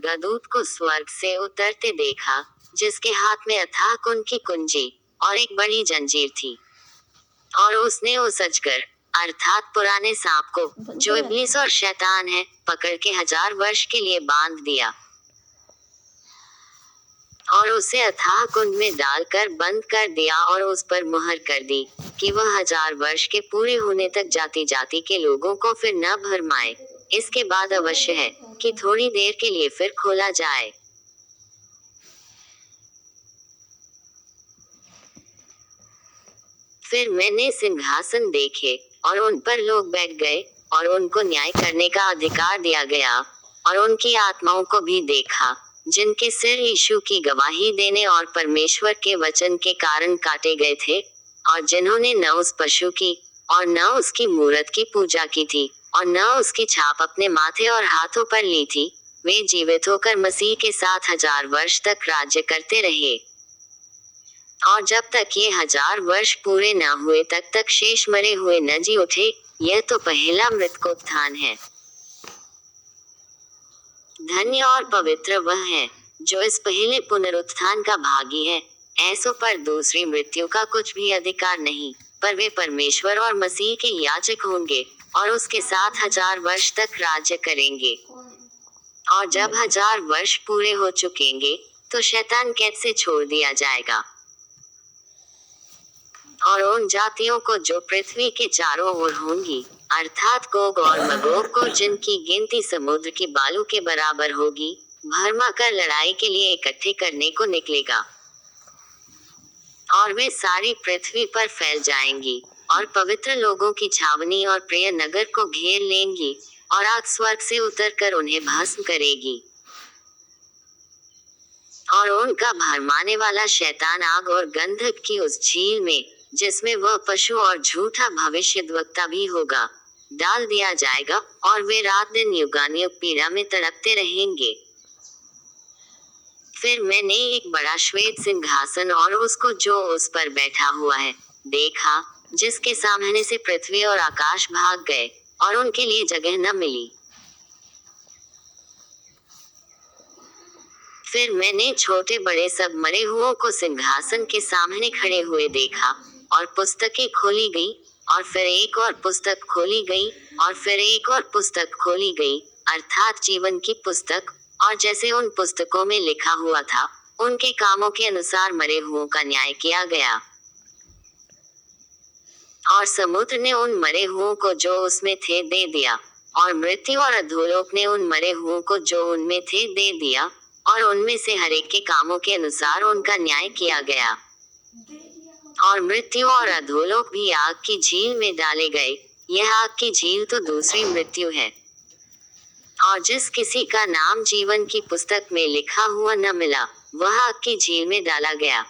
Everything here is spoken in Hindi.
स्वर्गदूत को स्वर्ग से उतरते देखा, जिसके हाथ में अथाह कुंड की कुंजी और एक बड़ी जंजीर थी। और उसने उस अजगर अर्थात पुराने सांप को, जो इब्लीस और शैतान है, पकड़ के 1000 वर्ष के लिए बांध दिया और उसे अथाह कुंड में डालकर बंद कर दिया और उस पर मुहर कर दी कि वह 1000 वर्ष के पूरे होने तक जाति जाति के लोगों को फिर न भरमाए। इसके बाद अवश्य है कि थोड़ी देर के लिए फिर खोला जाए। फिर मैंने सिंहासन देखे और उन पर लोग बैठ गए और उनको न्याय करने का अधिकार दिया गया, और उनकी आत्माओं को भी देखा, जिनके सिर यीशु की गवाही देने और परमेश्वर के वचन के कारण काटे गए थे, और जिन्होंने न उस पशु की और न उसकी मूरत की पूजा की थी और न उसकी छाप अपने माथे और हाथों पर ली थी। वे जीवित होकर मसीह के साथ 1000 वर्ष तक राज्य करते रहे। और जब तक ये 1000 वर्ष पूरे न हुए तक शेष मरे हुए न जी उठे। यह तो पहला मृतकोत्थान है। धन्य और पवित्र वह है जो इस पहले पुनरुत्थान का भागी है। ऐसों पर दूसरी मृत्यु का कुछ भी अधिकार नहीं, पर वे परमेश्वर और मसीह के याजक होंगे और उसके साथ 1000 वर्ष तक राज्य करेंगे। और जब 1000 वर्ष पूरे हो चुकेंगे तो शैतान कैद से छोड़ दिया जाएगा। और उन जातियों को जो पृथ्वी के चारों ओर होंगी, अर्थात गोग और मगोग को, जिनकी गिनती समुद्र की बालू के बराबर होगी, भरमा कर लड़ाई के लिए इकट्ठे करने को निकलेगा। और वे सारी पृथ्वी पर फैल जाएंगी और पवित्र लोगों की छावनी और प्रिय नगर को घेर लेंगी, और आग स्वर्ग से उतरकर उन्हें भस्म करेगी। और उनका भरमाने वाला शैतान आग और गंधक की उस झील में, जिसमें वह पशु और झूठा भविष्यद्वक्ता भी होगा, डाल दिया जाएगा, और वे रात दिन युगानुयुग पीड़ा में तड़पते रहेंगे। फिर मैंने एक बड़ा श्वेत सिंहासन और उसको जो उस पर बैठा हुआ है देखा, जिसके सामने से पृथ्वी और आकाश भाग गए और उनके लिए जगह न मिली। फिर मैंने छोटे बड़े सब मरे हुओं को सिंहासन के सामने खड़े हुए देखा, और पुस्तकें खोली गई, और फिर एक और पुस्तक खोली गई, और फिर एक और पुस्तक खोली गई, अर्थात जीवन की पुस्तक। और जैसे उन पुस्तकों में लिखा हुआ था, उनके कामों के अनुसार मरे हुओं का न्याय किया गया। और समुद्र ने उन मरे हुओं को जो उसमें थे दे दिया, और मृत्यु और अधोलोक ने उन मरे हुओं को जो उनमें थे दे दिया, और उनमें से हर एक के कामों के अनुसार उनका न्याय किया गया। और मृत्यु और अधोलोक भी आग की झील में डाले गए। यह आग की झील तो दूसरी मृत्यु है। और जिस किसी का नाम जीवन की पुस्तक में लिखा हुआ न मिला, वह आग की झील में डाला गया।